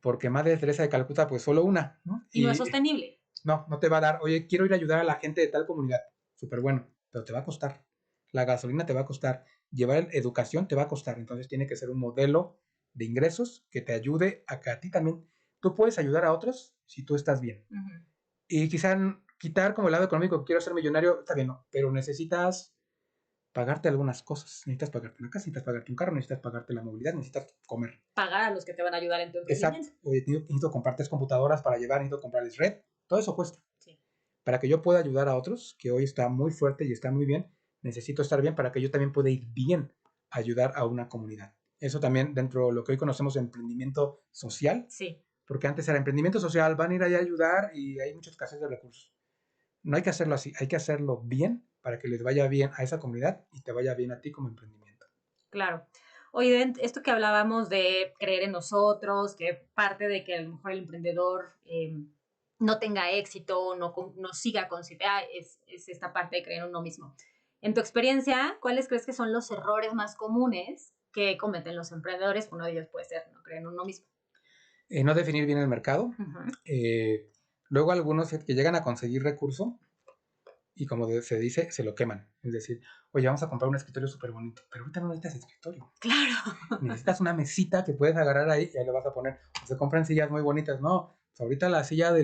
porque Madre Teresa de Calcuta, pues solo una, ¿no? Y no es sostenible. No te va a dar, oye, quiero ir a ayudar a la gente de tal comunidad. Súper bueno, pero te va a costar. La gasolina te va a costar. Llevar educación te va a costar. Entonces tiene que ser un modelo de ingresos que te ayude a que a ti también. Tú puedes ayudar a otros si tú estás bien. Y quizá quitar como el lado económico, quiero ser millonario, está bien, no, pero necesitas pagarte algunas cosas. Necesitas pagarte una casa, necesitas pagarte un carro, necesitas pagarte la movilidad, necesitas comer. Pagar a los que te van a ayudar en tu emprendimiento. Exacto. Oye, necesito comprar 3 computadoras para llevar, necesito comprarles red. Todo eso cuesta. Sí. Para que yo pueda ayudar a otros, que hoy está muy fuerte y está muy bien, necesito estar bien para que yo también pueda ir bien ayudar a una comunidad. Eso también dentro de lo que hoy conocemos de emprendimiento social, Sí, porque antes era emprendimiento social, van a ir ahí a ayudar y hay mucha escasez de recursos. No hay que hacerlo así, hay que hacerlo bien para que les vaya bien a esa comunidad y te vaya bien a ti como emprendimiento. claro. Oye, esto que hablábamos de creer en nosotros, que parte de que a lo mejor el emprendedor no tenga éxito, no siga con su idea, es esta parte de creer en uno mismo. En tu experiencia, ¿cuáles crees que son los errores más comunes que cometen los emprendedores? Uno de ellos puede ser no creer en uno mismo. No definir bien el mercado. Uh-huh. Luego algunos que llegan a conseguir recurso y como se dice, se lo queman. Es decir, oye, vamos a comprar un escritorio súper bonito, pero ahorita no necesitas escritorio. Claro. Necesitas una mesita que puedes agarrar ahí y ahí le vas a poner. O se compran sillas muy bonitas. No, pues ahorita la silla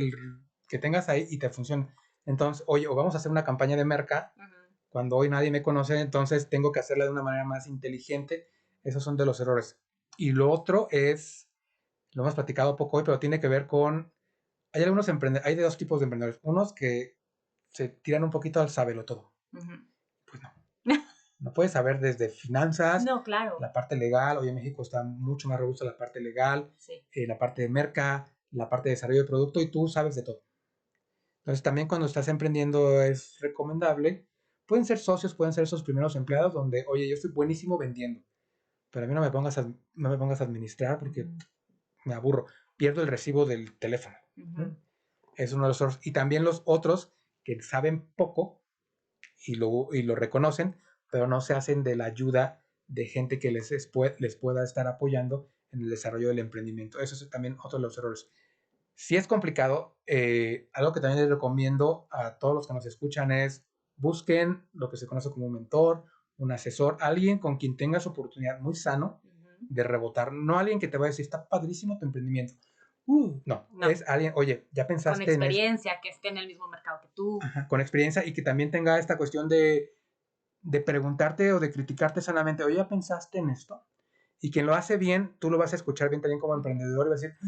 que tengas ahí y te funciona. Entonces, oye, o vamos a hacer una campaña de merca. Uh-huh. Cuando hoy nadie me conoce, entonces tengo que hacerla de una manera más inteligente. Esos son de los errores. Y lo otro es, lo hemos platicado poco hoy, pero tiene que ver con, hay algunos emprendedores, hay de dos tipos de emprendedores. Unos que se tiran un poquito al sábelo todo. Uh-huh. Pues no. No puedes saber desde finanzas, no, claro. La parte legal. Hoy en México está mucho más robusta la parte legal, sí. La parte de merca, la parte de desarrollo de producto y tú sabes de todo. Entonces también cuando estás emprendiendo es recomendable, pueden ser socios, pueden ser esos primeros empleados donde, oye, yo soy buenísimo vendiendo, pero a mí no me pongas a administrar porque me aburro, pierdo el recibo del teléfono. Uh-huh. Es uno de los otros. Y también los otros que saben poco y lo reconocen, pero no se hacen de la ayuda de gente que les pueda estar apoyando en el desarrollo del emprendimiento. Eso es también otro de los errores. Si es complicado, algo que también les recomiendo a todos los que nos escuchan es busquen lo que se conoce como un mentor, un asesor, alguien con quien tengas oportunidad muy sano de rebotar, no alguien que te va a decir, está padrísimo tu emprendimiento. No, es alguien, oye, ya pensaste con experiencia, que esté en el mismo mercado que tú. Ajá, con experiencia y que también tenga esta cuestión de preguntarte o de criticarte sanamente, oye, ¿ya pensaste en esto? Y quien lo hace bien, tú lo vas a escuchar bien también como emprendedor y vas a decir,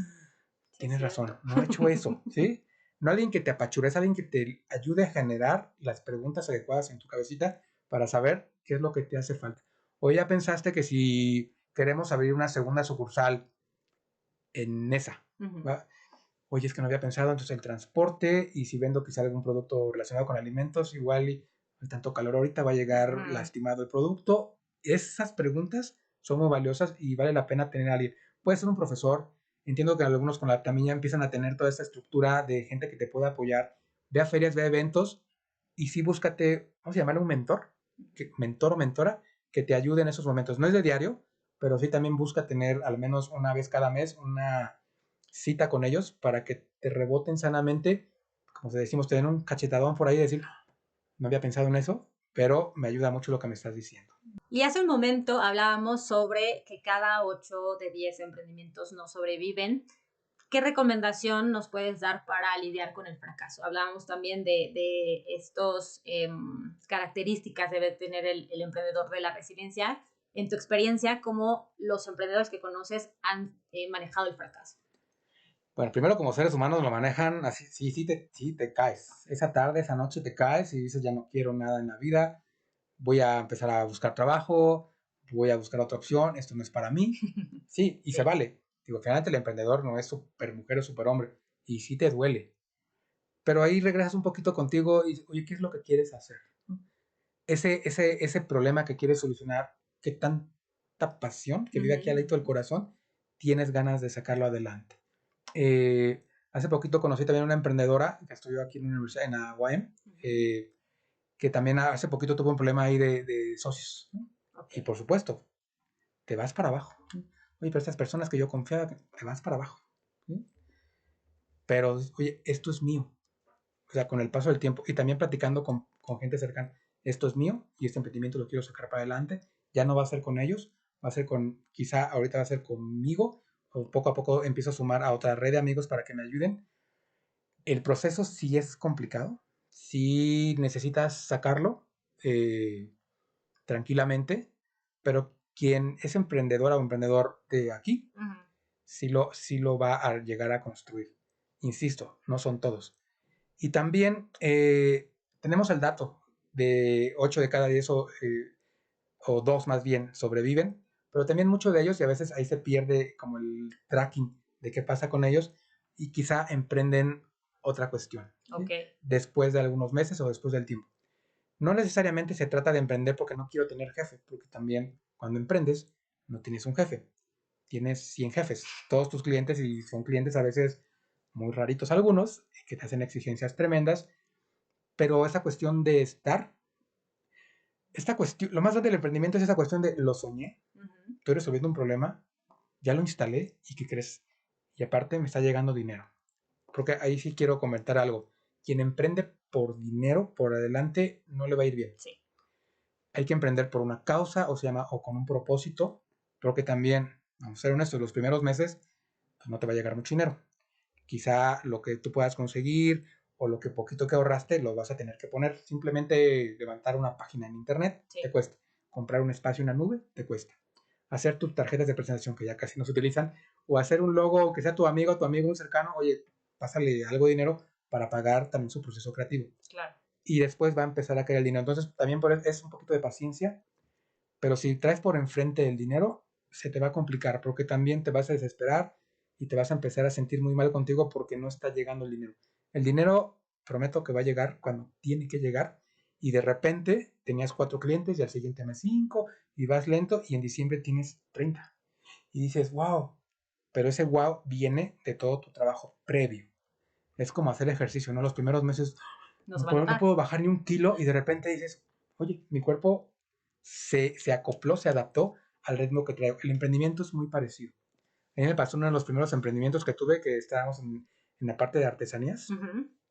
tienes razón, no he hecho eso, ¿sí? No alguien que te apachure, es alguien que te ayude a generar las preguntas adecuadas en tu cabecita para saber qué es lo que te hace falta. O ya pensaste que si queremos abrir una segunda sucursal en esa, ¿va? Oye, es que no había pensado, entonces el transporte y si vendo quizá algún producto relacionado con alimentos, igual y hay tanto calor ahorita, va a llegar lastimado el producto. Esas preguntas son muy valiosas y vale la pena tener a alguien. Puede ser un profesor, entiendo que algunos con la también empiezan a tener toda esta estructura de gente que te pueda apoyar. Ve a ferias, ve a eventos y sí búscate, vamos a llamarle un mentor o mentora que te ayude en esos momentos. No es de diario, pero sí también busca tener al menos una vez cada mes una cita con ellos para que te reboten sanamente, como decimos, te den un cachetadón por ahí y decir, no había pensado en eso, pero me ayuda mucho lo que me estás diciendo. Y hace un momento hablábamos sobre que cada 8 de 10 emprendimientos no sobreviven. ¿Qué recomendación nos puedes dar para lidiar con el fracaso? Hablábamos también de estas características que debe tener el emprendedor de la resiliencia. En tu experiencia, ¿cómo los emprendedores que conoces han manejado el fracaso? Bueno, primero como seres humanos lo manejan así, sí te caes. Esa tarde, esa noche te caes y dices, ya no quiero nada en la vida, voy a empezar a buscar trabajo, voy a buscar otra opción, esto no es para mí. Sí, y sí. Se vale. Digo, finalmente el emprendedor no es súper mujer o súper hombre, y sí te duele. Pero ahí regresas un poquito contigo y, oye, ¿qué es lo que quieres hacer? Ese problema que quieres solucionar, ¿qué tanta pasión que vive aquí al lado del corazón tienes ganas de sacarlo adelante? Hace poquito conocí también una emprendedora que estudió aquí en la universidad, en la UAM, que también hace poquito tuvo un problema ahí de socios, ¿no? Okay. Y por supuesto, te vas para abajo. Oye, pero estas personas que yo confiaba, te vas para abajo. ¿Sí? Pero, oye, esto es mío. O sea, con el paso del tiempo y también platicando con gente cercana, esto es mío y este emprendimiento lo quiero sacar para adelante. Ya no va a ser con ellos, va a ser quizá ahorita va a ser conmigo, o poco a poco empiezo a sumar a otra red de amigos para que me ayuden. El proceso sí es complicado, sí necesitas sacarlo tranquilamente, pero quien es emprendedora o emprendedor de aquí, sí lo va a llegar a construir. Insisto, no son todos. Y también tenemos el dato de 8 de cada 10 o 2 más bien, sobreviven, pero también muchos de ellos, y a veces ahí se pierde como el tracking de qué pasa con ellos, y quizá emprenden otra cuestión, ¿sí? Okay. Después de algunos meses o después del tiempo. No necesariamente se trata de emprender porque no quiero tener jefe, porque también cuando emprendes no tienes un jefe, tienes 100 jefes, todos tus clientes, y son clientes a veces muy raritos algunos, que te hacen exigencias tremendas, pero esa cuestión de estar, esta cuestión, lo más grande del emprendimiento es esa cuestión de lo soñé, estoy resolviendo un problema, ya lo instalé y ¿qué crees? Y aparte me está llegando dinero. Porque ahí sí quiero comentar algo. Quien emprende por dinero, por adelante, no le va a ir bien. Sí. Hay que emprender por una causa, o con un propósito, pero que también, vamos a ser honestos, los primeros meses pues no te va a llegar mucho dinero. Quizá lo que tú puedas conseguir o lo que poquito que ahorraste lo vas a tener que poner. Simplemente levantar una página en internet te cuesta. Comprar un espacio en la nube te cuesta. Hacer tus tarjetas de presentación que ya casi no se utilizan, o hacer un logo que sea tu amigo muy cercano, oye, pásale algo de dinero para pagar también su proceso creativo. Claro. Y después va a empezar a caer el dinero. Entonces también es un poquito de paciencia, pero si traes por enfrente el dinero, se te va a complicar porque también te vas a desesperar y te vas a empezar a sentir muy mal contigo porque no está llegando el dinero. El dinero, prometo que va a llegar cuando tiene que llegar, y de repente tenías 4 clientes y al siguiente mes 5 y vas lento y en diciembre tienes 30. Y dices, wow, pero ese wow viene de todo tu trabajo previo. Es como hacer ejercicio, ¿no? Los primeros meses no puedo bajar ni un kilo y de repente dices, oye, mi cuerpo se acopló, se adaptó al ritmo que traigo. El emprendimiento es muy parecido. A mí me pasó uno de los primeros emprendimientos que tuve, que estábamos en la parte de artesanías,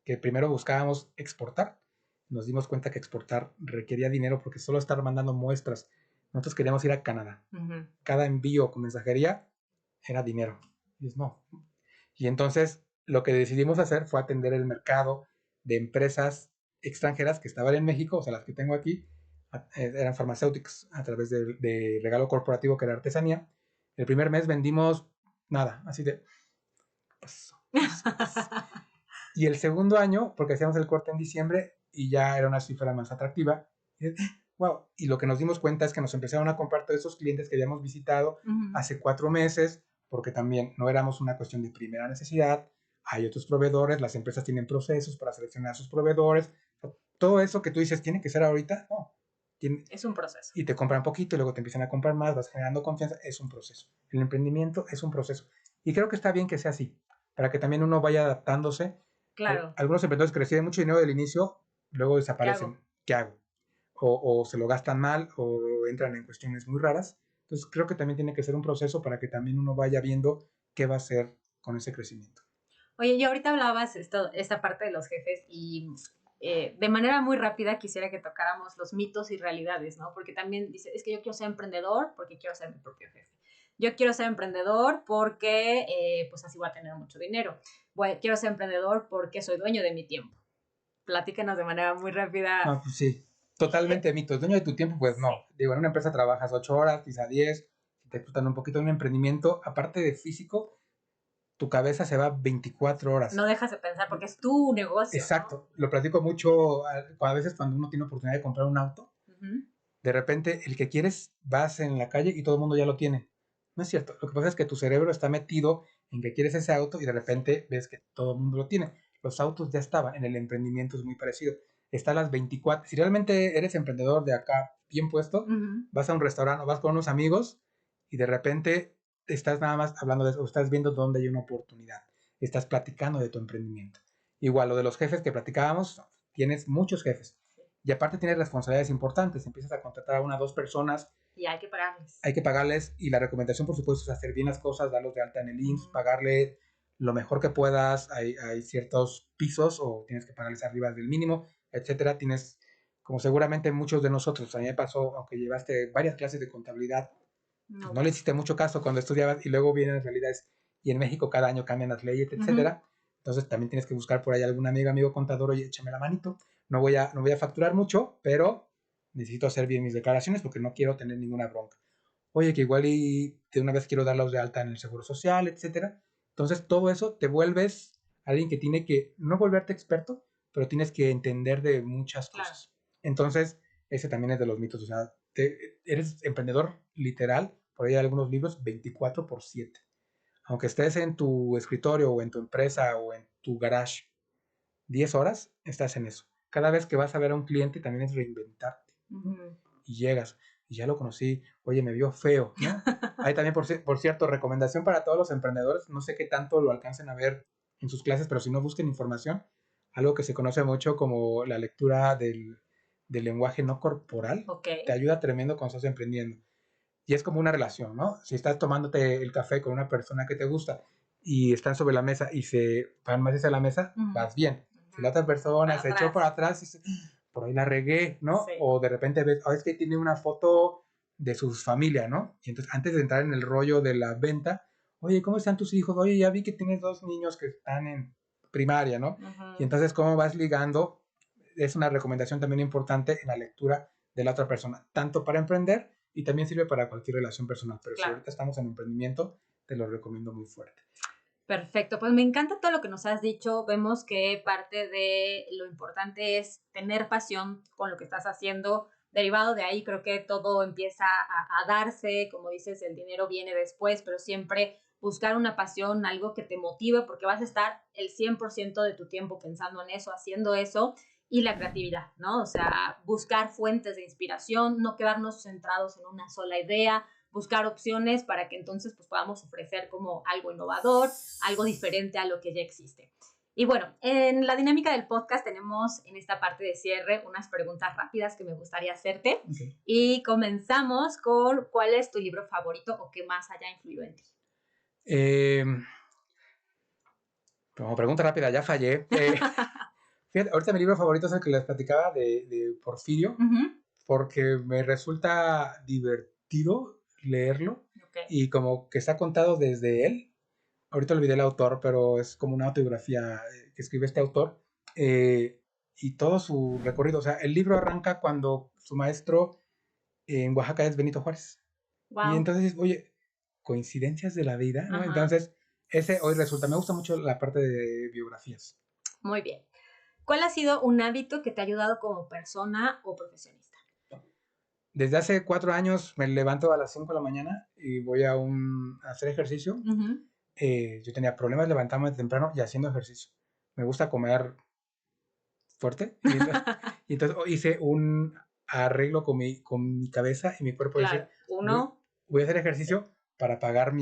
que primero buscábamos exportar. Nos dimos cuenta que exportar requería dinero porque solo estar mandando muestras. Nosotros queríamos ir a Canadá. Cada envío con mensajería era dinero. Y dices, no. Y entonces lo que decidimos hacer fue atender el mercado de empresas extranjeras que estaban en México, o sea, las que tengo aquí, eran farmacéuticas a través de regalo corporativo, que era artesanía. El primer mes vendimos nada, así de... Pues. Y el segundo año, porque hacíamos el corte en diciembre y ya era una cifra más atractiva, y, wow. Y lo que nos dimos cuenta es que nos empezaron a comprar todos esos clientes que habíamos visitado hace 4 meses, porque también no éramos una cuestión de primera necesidad. Hay otros proveedores, las empresas tienen procesos para seleccionar a sus proveedores. Todo eso que tú dices tiene que ser ahorita, no. Es un proceso. Y te compran poquito y luego te empiezan a comprar más, vas generando confianza. Es un proceso. El emprendimiento es un proceso. Y creo que está bien que sea así, para que también uno vaya adaptándose. Claro. Algunos emprendedores que reciben mucho dinero del inicio, luego desaparecen. ¿Qué hago? O se lo gastan mal o entran en cuestiones muy raras. Entonces creo que también tiene que ser un proceso para que también uno vaya viendo qué va a hacer con ese crecimiento. Oye, y ahorita hablabas esta parte de los jefes y de manera muy rápida quisiera que tocáramos los mitos y realidades, ¿no? Porque también dice, es que yo quiero ser emprendedor porque quiero ser mi propio jefe. Yo quiero ser emprendedor porque pues así voy a tener mucho dinero. Quiero ser emprendedor porque soy dueño de mi tiempo. Platícanos de manera muy rápida. No, pues sí, totalmente mito. ¿Dueño de tu tiempo? Pues no. Digo, en una empresa trabajas 8 horas, quizá 10, si te gustan un poquito de un emprendimiento, aparte de físico, tu cabeza se va 24 horas. No dejas de pensar porque es tu negocio. Exacto. ¿No? Lo platico mucho a veces cuando uno tiene oportunidad de comprar un auto. De repente, el que quieres, vas en la calle y todo el mundo ya lo tiene. No es cierto. Lo que pasa es que tu cerebro está metido en que quieres ese auto y de repente ves que todo el mundo lo tiene. Los autos ya estaban. En el emprendimiento es muy parecido. Está a las 24. Si realmente eres emprendedor de acá, bien puesto, vas a un restaurante o vas con unos amigos y de repente estás nada más hablando de eso, o estás viendo dónde hay una oportunidad. Estás platicando de tu emprendimiento. Igual, lo de los jefes que platicábamos, tienes muchos jefes. Y aparte tienes responsabilidades importantes. Empiezas a contratar a 1 o 2 personas. Y hay que pagarles. Hay que pagarles. Y la recomendación, por supuesto, es hacer bien las cosas, darlos de alta en el IMSS, pagarle lo mejor que puedas. Hay ciertos pisos o tienes que pagarles arriba del mínimo, etcétera. Tienes, como seguramente muchos de nosotros, a mí me pasó, aunque llevaste varias clases de contabilidad, pues no le hiciste mucho caso cuando estudiabas y luego vienen realidades. Y en México cada año cambian las leyes, etcétera. Entonces también tienes que buscar por ahí algún amigo contador, oye, échame la manito. No voy a facturar mucho, pero necesito hacer bien mis declaraciones porque no quiero tener ninguna bronca. Oye, que igual y de una vez quiero darlos de alta en el Seguro Social, etcétera. Entonces todo eso te vuelves alguien que tiene que, no volverte experto, pero tienes que entender de muchas cosas. Entonces ese también es de los mitos. O sea, eres emprendedor literal, por ahí hay algunos libros, 24/7. Aunque estés en tu escritorio o en tu empresa o en tu garage 10 horas, estás en eso. Cada vez que vas a ver a un cliente también es reinventarte. Y llegas, y ya lo conocí, oye, me vio feo, ¿no? Hay también, por cierto, recomendación para todos los emprendedores, no sé qué tanto lo alcancen a ver en sus clases, pero si no, busquen información, algo que se conoce mucho como la lectura del lenguaje no corporal, te ayuda tremendo cuando estás emprendiendo. Y es como una relación, ¿no? Si estás tomándote el café con una persona que te gusta y están sobre la mesa y se van más hacia la mesa, vas bien. Si la otra persona se echó para atrás y dice, por ahí la regué, ¿no? Sí. O de repente ves, es que tiene una foto de su familia, ¿no? Y entonces antes de entrar en el rollo de la venta, oye, ¿cómo están tus hijos? Oye, ya vi que tienes 2 niños que están en primaria, ¿no? Y entonces, ¿cómo vas ligando? Es una recomendación también importante en la lectura de la otra persona, tanto para emprender y también sirve para cualquier relación personal. Pero claro, si ahorita estamos en emprendimiento, te lo recomiendo muy fuerte. Perfecto, pues me encanta todo lo que nos has dicho. Vemos que parte de lo importante es tener pasión con lo que estás haciendo. Derivado de ahí, creo que todo empieza a darse. Como dices, el dinero viene después, pero siempre buscar una pasión, algo que te motive, porque vas a estar el 100% de tu tiempo pensando en eso, haciendo eso, y la creatividad, ¿no? O sea, buscar fuentes de inspiración, no quedarnos centrados en una sola idea, buscar opciones para que entonces pues, podamos ofrecer como algo innovador, algo diferente a lo que ya existe. Y bueno, en la dinámica del podcast tenemos en esta parte de cierre unas preguntas rápidas que me gustaría hacerte. Okay. Y comenzamos con ¿cuál es tu libro favorito o qué más haya influido en ti? Como pregunta rápida, ya fallé. Fíjate, ahorita mi libro favorito es el que les platicaba de Porfirio, porque me resulta divertido leerlo y como que está contado desde él. Ahorita olvidé el autor, pero es como una autobiografía que escribe este autor y todo su recorrido. O sea, el libro arranca cuando su maestro en Oaxaca es Benito Juárez. Wow. Y entonces, oye, coincidencias de la vida, ¿no? Entonces, ese hoy resulta, me gusta mucho la parte de biografías. Muy bien. ¿Cuál ha sido un hábito que te ha ayudado como persona o profesionista? Desde hace 4 años me levanto a las 5 de la mañana y voy a hacer ejercicio. Yo tenía problemas levantándome temprano y haciendo ejercicio. Me gusta comer fuerte. Y entonces hice un arreglo con mi cabeza y mi cuerpo. Claro, dice, voy a hacer ejercicio para pagar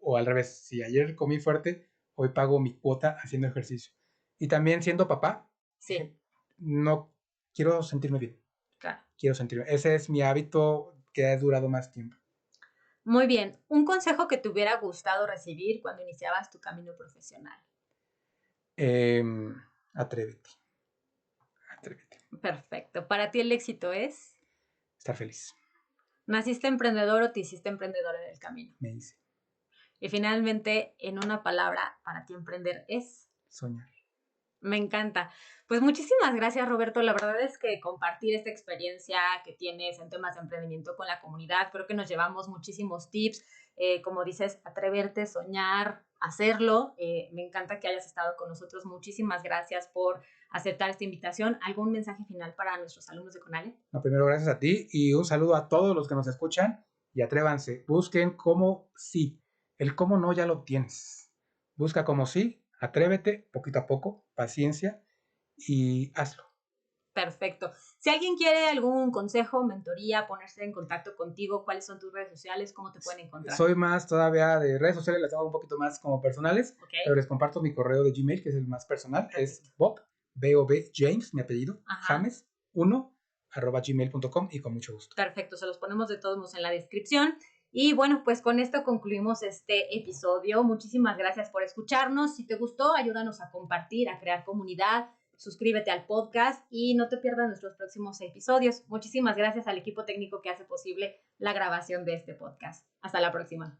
o al revés, si ayer comí fuerte, hoy pago mi cuota haciendo ejercicio. Y también siendo papá, sí. No quiero sentirme bien. Claro. Quiero sentirme. Ese es mi hábito que ha durado más tiempo. Muy bien. ¿Un consejo que te hubiera gustado recibir cuando iniciabas tu camino profesional? Atrévete. Perfecto. ¿Para ti el éxito es? Estar feliz. ¿Naciste emprendedor o te hiciste emprendedor en el camino? Me hice. Y finalmente, en una palabra, para ti emprender es? Soñar. Me encanta. Pues muchísimas gracias, Roberto. La verdad es que compartir esta experiencia que tienes en temas de emprendimiento con la comunidad, creo que nos llevamos muchísimos tips. Como dices, atreverte, soñar, hacerlo. Me encanta que hayas estado con nosotros. Muchísimas gracias por aceptar esta invitación. ¿Algún mensaje final para nuestros alumnos de CONALE? No, primero, gracias a ti y un saludo a todos los que nos escuchan y atrévanse. Busquen cómo sí. El cómo no ya lo tienes. Busca cómo sí. Atrévete, poquito a poco, paciencia y hazlo. Perfecto. Si alguien quiere algún consejo, mentoría, ponerse en contacto contigo, ¿cuáles son tus redes sociales? ¿Cómo te pueden encontrar? Soy más todavía de redes sociales, las hago un poquito más como personales, pero les comparto mi correo de Gmail, que es el más personal. Perfecto. Es Bob, B-O-B, James, mi apellido, James, 1@gmail.com y con mucho gusto. Perfecto, se los ponemos de todos modos en la descripción. Y bueno, pues con esto concluimos este episodio. Muchísimas gracias por escucharnos. Si te gustó, ayúdanos a compartir, a crear comunidad. Suscríbete al podcast y no te pierdas nuestros próximos episodios. Muchísimas gracias al equipo técnico que hace posible la grabación de este podcast. Hasta la próxima.